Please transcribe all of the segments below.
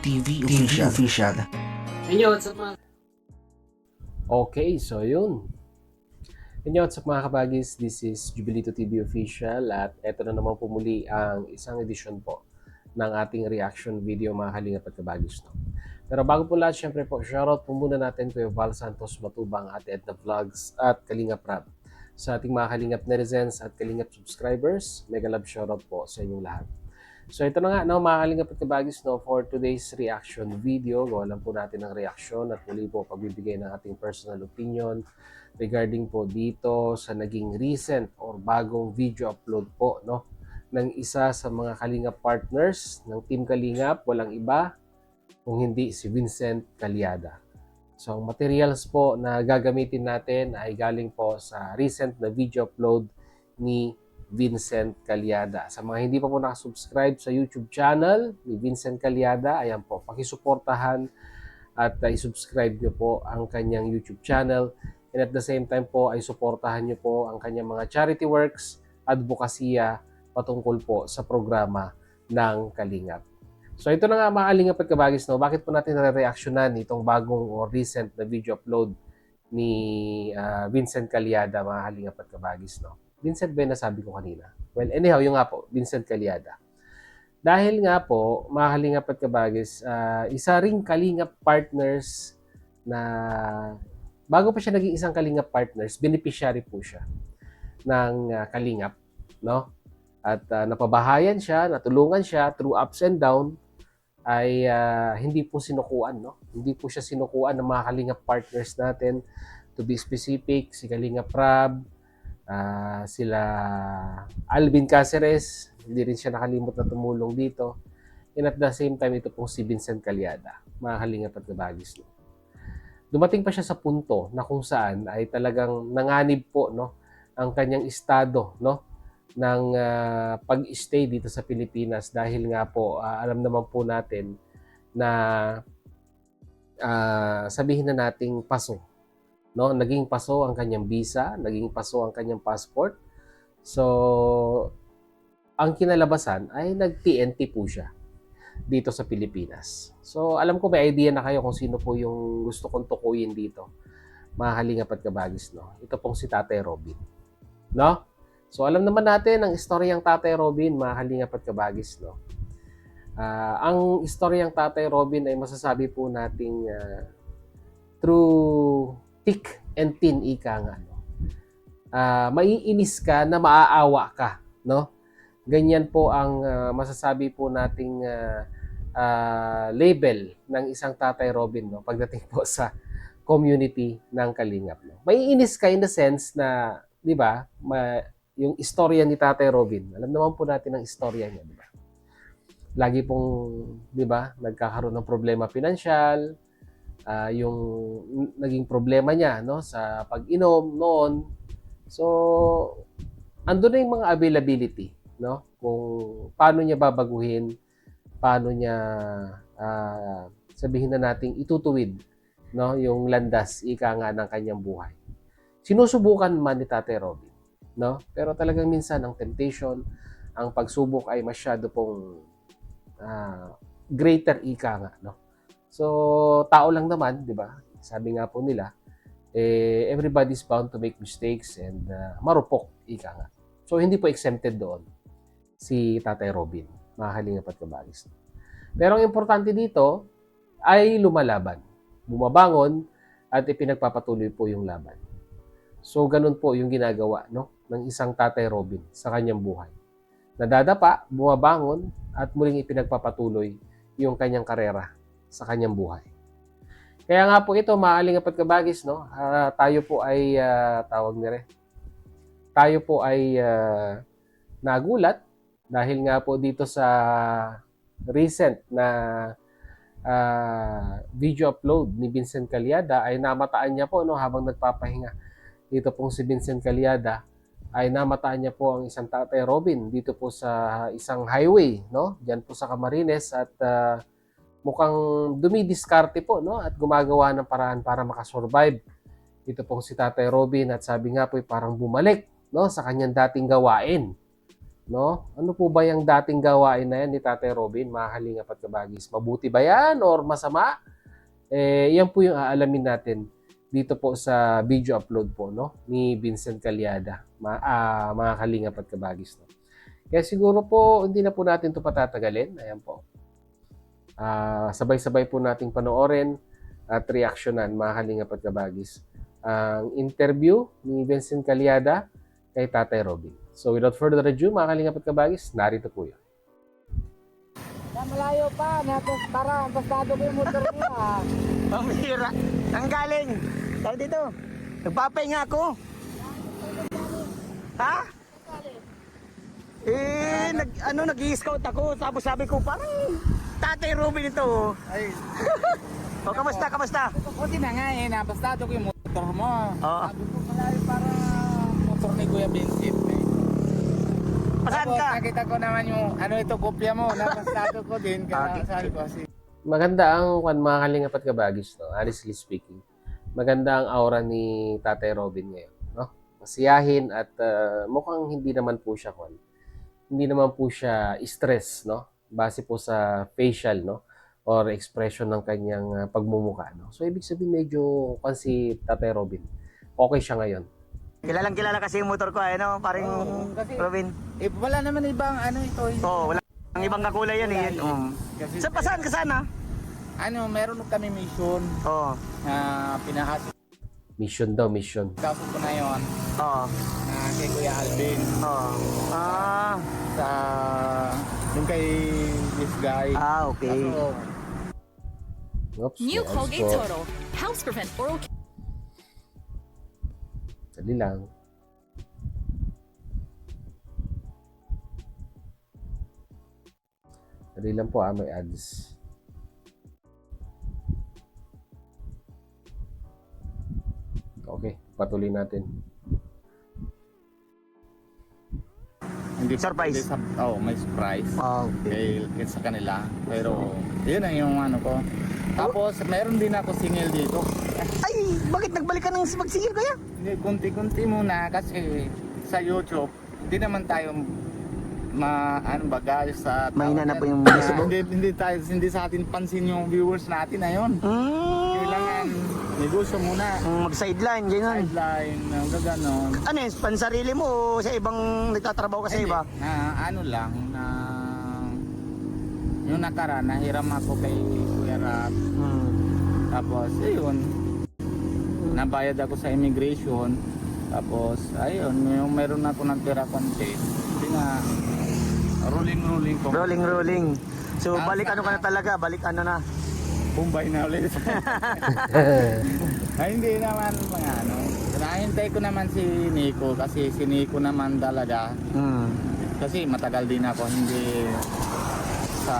TV Official. Inyo, what's up mga? Okay, so yun. Inyo, what's up mga kabagis? This is Jubilito TV Official at eto na naman po muli ang isang edisyon po ng ating reaction video mga kalingap at kabagis. No? Pero bago po lahat, syempre po, shoutout po muna natin kay Val Santos Matubang at Edna Vlogs at Kalingap Rap. Sa ating mga kalingap netizens at kalingap subscribers, mega love shoutout po sa inyong lahat. So ito na nga, no, mga kalingap at kabagis, no, for today's reaction video, gawa lang po natin ng reaction at muli po pagbibigay ng ating personal opinion regarding po dito sa naging recent or bagong video upload po, no, ng isa sa mga kalingap partners ng Team Kalingap, walang iba kung hindi si Vincent Calyada. So ang materials po na gagamitin natin ay galing po sa recent na video upload ni Vincent Calyada. Sa mga hindi pa po nakasubscribe sa YouTube channel ni Vincent Calyada, ayan po, pakisuportahan at isubscribe nyo po ang kanyang YouTube channel. And at the same time po ay suportahan nyo po ang kanyang mga charity works, advokasya patungkol po sa programa ng Kalingap. So ito na nga mga kalingap at kabagis, no? Bakit po natin re-reactionan itong bagong or recent na video upload ni Vincent Calyada, mga kalingap at kabagis, no? Vincent ba yung nasabi ko kanina? Well, anyhow, yung nga po, Vincent Calyada. Dahil nga po, mga kalingap at kabagis, isa ring kalingap partners na bago pa siya naging isang kalingap partners, beneficiary po siya ng kalingap, no? At napabahayan siya, natulungan siya through ups and down, ay hindi po sinukuan, no? Hindi po siya sinukuan ng mga kalingap partners natin. To be specific, si Kalingap Rab, sila Alvin Caceres, hindi rin siya nakalimot na tumulong dito. And at the same time, ito pong si Vincent Calyada, mga kalingap at kabagis. No? Dumating pa siya sa punto na kung saan ay talagang nanganib po, no, ang kanyang estado, no, ng pag-stay dito sa Pilipinas dahil nga po alam naman po natin na sabihin na nating paso, no, naging paso ang kanyang visa, naging paso ang kanyang passport. So ang kinalabasan ay nag-TNT po siya dito sa Pilipinas. So alam ko may idea na kayo kung sino po yung gusto kong tukuyin dito, mga kalingap at kabagis, no. Ito pong si Tatay Robin, no. So alam naman natin ang istoryang Tatay Robin, mga kalingap at kabagis, no. Ang istoryang Tatay Robin ay masasabi po nating through thick and thin, ika nga, no. Maiinis ka na maaawa ka, no. Ganyan po ang masasabi po nating label ng isang Tatay Robin, no, pagdating po sa community ng Kalingap, no. Maiinis ka in the sense na, di ba, yung istorya ni Tatay Robin, alam naman po natin ang istorya niya, di ba? Lagi pong, di ba, nagkakaroon ng problema pinansyal, yung naging problema niya, no, sa pag-inom noon. So andun na yung mga availability, no, kung paano niya babaguhin, paano niya sabihin na nating itutuwid, no, yung landas, ika nga, ng kanyang buhay. Sinusubukan man ni Tatay Robin, no, pero talagang minsan ang temptation, ang pagsubok ay masyado pong greater, ika nga, no. So, tao lang naman, di ba? Sabi nga po nila, everybody's bound to make mistakes and marupok, ika nga. So, hindi po exempted doon si Tatay Robin, mga kalingap at kabagis. Pero ang importante dito ay lumalaban, bumabangon at ipinagpapatuloy po yung laban. So, ganun po yung ginagawa, no, ng isang Tatay Robin sa kanyang buhay. Nadadapa, bumabangon at muling ipinagpapatuloy yung kanyang karera sa kanyang buhay. Kaya nga po ito, mga kalingap at kabagis, no, tayo po ay tayo po ay nagulat dahil nga po dito sa recent na video upload ni Vincent Calyada ay namataan niya po, no, habang nagpapahinga. Dito pong si Vincent Calyada ay namataan niya po ang isang Tatay Robin dito po sa isang highway, no, diyan po sa Camarines, at mukhang dumidiskarte po, no, at gumagawa ng paraan para makasurvive. Ito pong si Tatay Robin, at sabi nga po ay parang bumalik, no, sa kanyang dating gawain. no? Ano po ba yung dating gawain na yan ni Tatay Robin, mga kalingap at kabagis? Mabuti ba yan or masama? Yan po yung aalamin natin dito po sa video upload po, no? Ni Vincent Calyada, mga kalingap at kabagis, no? Kaya siguro po, hindi na po natin ito patatagalin. Ayan po. Sabay-sabay po nating panoorin at reaksyonan, mga kalingap at kabagis, ang interview ni Vincent Calyada kay Tatay Robin. So without further ado, mga kalingap at kabagis, narito po yan. Malayo pa, para bastado ko yung motor niya. Pamira. Ang galing. Tawag dito. Nagpapahinga ako. Ha? Nag-i-scout ako. Tapos sabi ko, parang Tatay Robin ito. Ay, O, kamusta? buti na nga nabastado ko yung motor mo. Oo. Sabi ko malayo para motor ni Kuya Vincent. Pasan Tapos ka? nakita ko naman yung ito kopya mo, nabastado ko din. Kaya Okay. sabi ko Maganda ang mga kalingap at kabagis, no? Honestly speaking. Maganda ang aura ni Tatay Robin ngayon, no? Masiyahin at mukhang hindi naman po siya stress, no? Base po sa facial, no? Or expression ng kanyang pagmumukha, no? So ibig sabihin medyo si Tatay Robin. Okay siya ngayon. Kilalang kilala kasi yung motor ko, parang Oo, kasi- Robin. wala naman ibang ito. Oo, wala. Ang ibang kakulay yan eh. Kasi Sa pasan ka sana? meron kami mission Oo. na pinahasok Mission daw, mission. ko na yon Oo. na kay Kuya Alvin Oo. sa yung kay this guy. Okay. Kaso, Oops, New may Colgate ads po. Total. Helps prevent oral Dali lang. Dali lang po, may ads. Okay, patuloy natin. hindi Surprise. may surprise. Okay. Kay sa kanila. Pero yun na yung ko. Tapos meron din ako singil dito. Ay, bakit nagbalik ka ng magsingil kaya? Hindi, kunti-kunti muna kasi sa YouTube, hindi naman tayo bagay sa Mahina na po yung Ah, views mo? hindi sa atin pansin yung viewers natin na yun. Kailangan negosyo muna. Mag-sideline, gano'n. Sideline, gaganon. Ano yun, pansarili mo o sa ibang nagtatrabaho ka sa iba? Na yung nakaraan, nahiram ako kay Kuya Rap. Tapos, ayun, nabayad ako sa immigration. Tapos, ayun, yung meron ako natira konti. Hindi na, rolling ko. Rolling. So, balik ano ka na talaga? Balik ano na? Bombay na ulit. Ay, hindi naman mga Nahintay ko naman si Nico kasi si Nico naman talaga. Kasi matagal din ako, hindi sa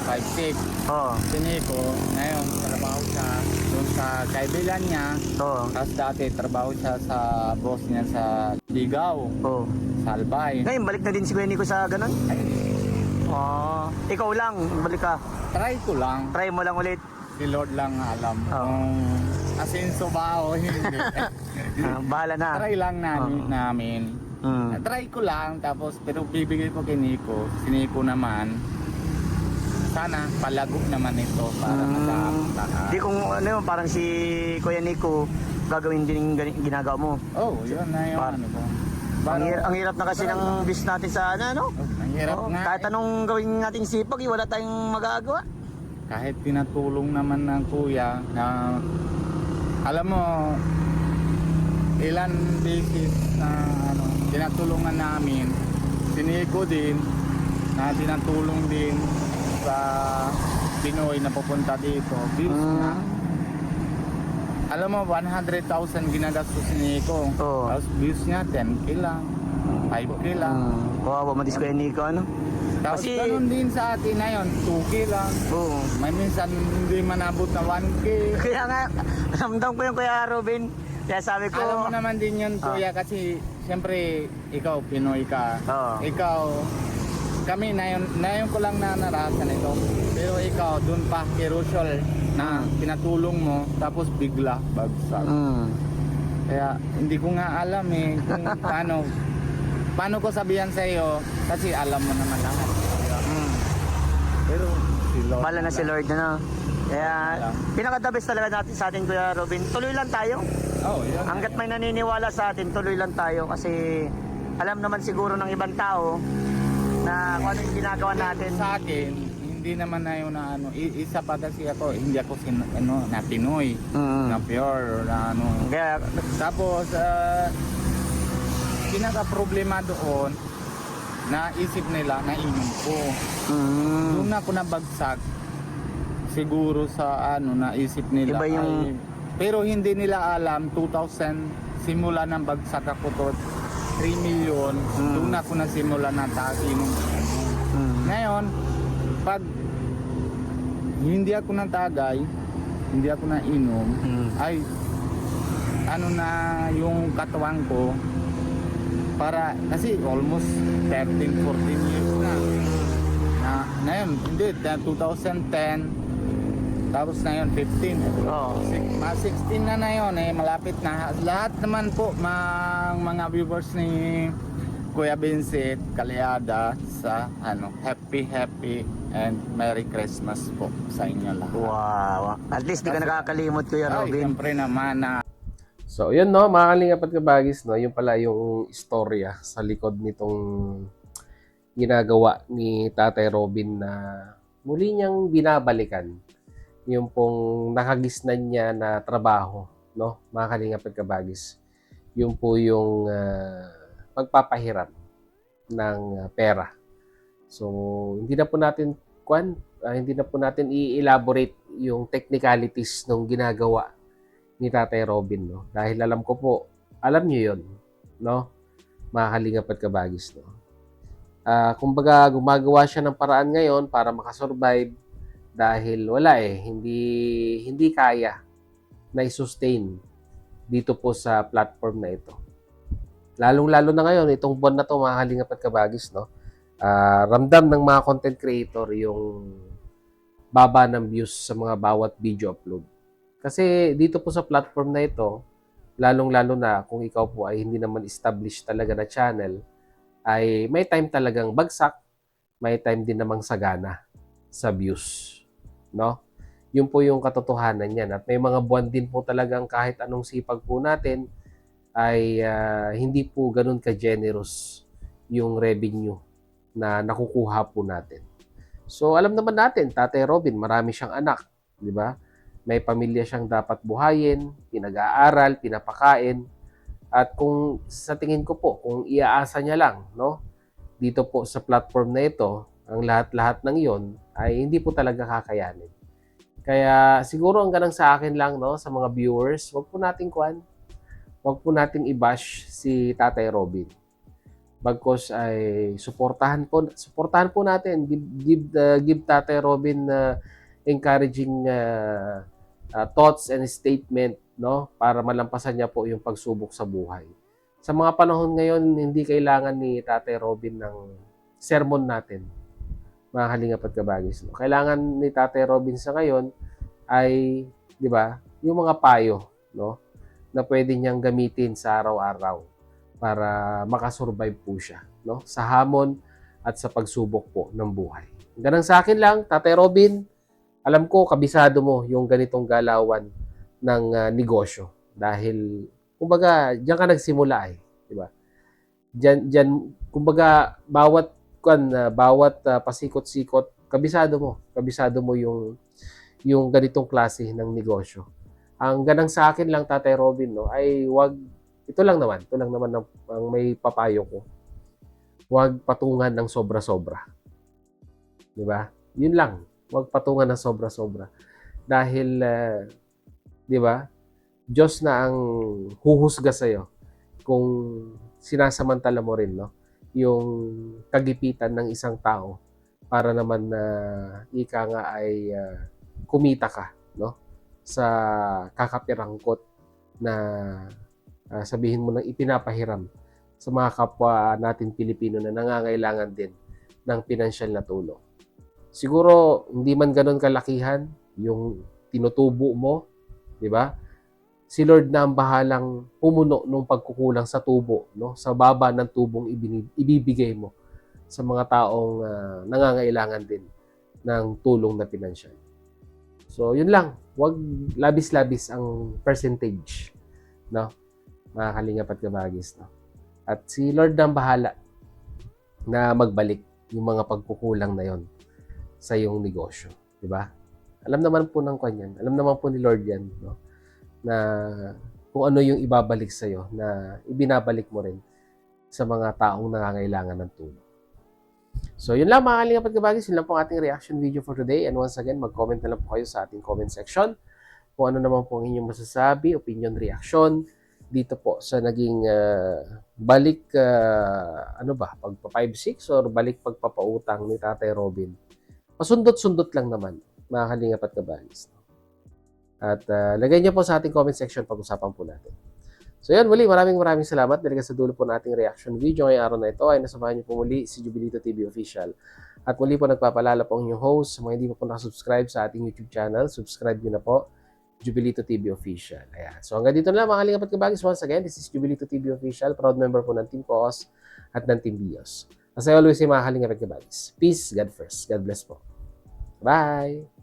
5'6". Oo. Si Nico, ngayon trabaho siya doon sa kaibigan niya. Oo. Tapos dati trabaho siya sa boss niya sa Ligaw, Oo. sa Albay. Ngayon, balik na din si Kuya Nico sa ganun? Ikaw lang, balik ka. Try ko lang. Try mo lang ulit. Si Lord lang alam Oo. kung asenso ba o hindi. Bahala na. Try lang namin. Try ko lang tapos pero bibigay ko kay Nico. Si Nico naman sana palago naman ito para makapuntahan. Di kung parang si Kuya Nico, gagawin din yung ginagawa mo. Oh, yun na yun. Par- Ko. Ang hirap na kasi ng business natin sa ano? Ang hirap Oo, nga. kahit anong gawin nating sipag, wala tayong magagawa. Kahit tinatulong naman ng kuya na alam mo ilan beses na tinatulungan namin, siniko din na tinatulong din sa Pinoy na pupunta dito. Bills na. Alam mo, 100,000 ginagastos ni Nico. Oo. Tapos bills niya, 10k lang, 5k lang. Kawawa mo Kuya Nico, ano? Tapos Kasi- ganun din sa atin na yun, 2k lang. Oo. May minsan hindi manabot na 1k. Kaya nga, ramdam ko yung Kuya Robin. Kaya sabi ko, Alam mo naman din yun, kuya, kasi siyempre ikaw, Pinoy ka. Oo. Ikaw, kami na yun ko lang na narasan ito. Pero ikaw, dun pa, kay Rochelle, na pinatulong mo, tapos bigla, bagsak. Kaya hindi ko nga alam kung paano paano ko sabihan sa iyo kasi alam mo naman lahat. Mm. Pero si Lord. Bala na si Lord na. Kaya pinaka-the best talaga natin sa atin, Kuya Robin. Tuloy lang tayo. Oh, yun. Hanggat may naniniwala sa atin, tuloy lang tayo kasi alam naman siguro ng ibang tao na kung ano yung ginagawa natin. Sa akin, hindi naman na yun na ano, isa pa kasi ako, hindi ako na Pinoy, na pure, na ano. Kaya, Tapos, pinaka-problema doon, naisip nila na inom ko. Doon ako nabagsak, siguro sa ano, naisip nila. Iba yung- pero hindi nila alam, 2000, simula ng bagsak ako to, 3 million, doon ako nasimula na inom. Ngayon, pag hindi ako natagay, hindi ako nainom, ay ano na yung katawan ko para kasi almost 13-14 years na. Ngayon, hindi, 2010 tapos na yun 15. Oo. Mga 16 na yun malapit na. Lahat naman po mga viewers ni Kuya Vincent Calyada sa ano, happy and Merry Christmas po sa inyo lahat. Wow. At least di ka nakakalimot, Kuya Ay, Robin. siyempre naman na So, yun no, mga kalingap at kabagis, no, yun pala yung istorya sa likod nitong ginagawa ni Tatay Robin na muli niyang binabalikan yung pong nakagisnan niya na trabaho, no, mga kalingap at kabagis. Yung po yung pagpapahiram ng pera. So, hindi na po natin hindi na po natin i-elaborate yung technicalities ng ginagawa ni Tatay Robin, no? Dahil alam ko po, alam niyo 'yon, no? Mga kalingap at kabagis, no? Kumbaga gumagawa siya ng paraan ngayon para makasurvive dahil wala hindi kaya na i-sustain dito po sa platform na ito. Lalong-lalo na ngayon, itong buwan na to, mga kalingap at kabagis, no? Ramdam ng mga content creator yung baba ng views sa mga bawat video upload. Kasi dito po sa platform na ito, lalong-lalo na kung ikaw po ay hindi naman established talaga na channel, ay may time talagang bagsak, may time din namang sagana sa views, no? Yun po yung katotohanan niyan. At may mga buwan din po talagang kahit anong sipag po natin ay hindi po ganun ka-generous yung revenue na nakukuha po natin. So alam naman natin, Tatay Robin, marami siyang anak, di ba? May pamilya siyang dapat buhayin, pinag-aaral, pinapakain. At kung sa tingin ko po, kung iaasa niya lang, no, dito po sa platform na ito, ang lahat-lahat ng iyon ay hindi po talaga kakayanin. Kaya siguro ang ganang sa akin lang, no, sa mga viewers, wag po nating i-bash si Tatay Robin. Bagkos ay suportahan po natin, give Tatay Robin encouraging thoughts and statement, no, para malampasan niya po yung pagsubok sa buhay. Sa mga panahon ngayon, hindi kailangan ni Tatay Robin ng sermon natin, mga kalingap at kabagis. No? Kailangan ni Tatay Robin sa ngayon ay, di ba, yung mga payo, no, na pwede niyang gamitin sa araw-araw para makasurvive po siya, no, sa hamon at sa pagsubok po ng buhay. Ganang sa akin lang, Tatay Robin, alam ko, kabisado mo yung ganitong galawan ng negosyo. Dahil, kumbaga, diyan ka nagsimula di ba? Diyan, kumbaga, bawat pasikot-sikot, kabisado mo yung ganitong klase ng negosyo. Ang ganang sa akin lang, Tatay Robin, no, ay ito lang naman ang may papayo ko. Huwag patungan ng sobra-sobra. Di ba? Yun lang. Huwag patungan ng sobra-sobra. Dahil, di ba, Diyos na ang huhusga sa'yo kung sinasamantala mo rin, no, yung kagipitan ng isang tao para naman na ika nga ay kumita ka, no, sa kakapirangkot na sabihin mo nang ipinapahiram sa mga kapwa natin Pilipino na nangangailangan din ng pinansyal na tulong. Siguro, hindi man ganun kalakihan yung tinutubo mo, di ba? si Lord na ang bahalang pumuno ng pagkukulang sa tubo, no? Sa baba ng tubong ibibigay mo sa mga taong nangangailangan din ng tulong na pinansyal. So, yun lang. Huwag labis-labis ang percentage, no? Mga kalingap at kabagis, no? At si Lord na ang bahala na magbalik yung mga pagkukulang na yon sa iyong negosyo, di ba? Alam naman po ng kanyan, alam naman po ni Lord yan, no? Na kung ano yung ibabalik sa iyo, na ibinabalik mo rin sa mga taong nangangailangan ng tulong. So, yun lang mga kalingap at kabagis, yun lang po ang ating reaction video for today. And once again, mag-comment na lang po kayo sa ating comment section kung ano naman po ang inyong masasabi, opinion, reaction dito po sa naging balik, pagpa 5-6 or balik pagpapautang ni Tatay Robin. Pasundot-sundot lang naman, mga kalingap at kabagis. At lagay niyo po sa ating comment section, pag-usapan po natin. So yun, muli, maraming salamat dahil sa dulo po nating reaction video ngayong araw na ito ay nasamahan niyo po muli si Jubilito TV Official. At muli po nagpapalala po ang inyong host. Sa mga hindi pa po nakasubscribe sa ating YouTube channel, subscribe niyo na po, Jubilito TV Official. Ayan. So hanggang dito na lang mga kalingap at kabagis. Once again, this is Jubilito TV Official, proud member po ng Team COOS at ng Team BIOS. As I always say mga kalingap at kabagis, peace, God first. God bless po. Bye!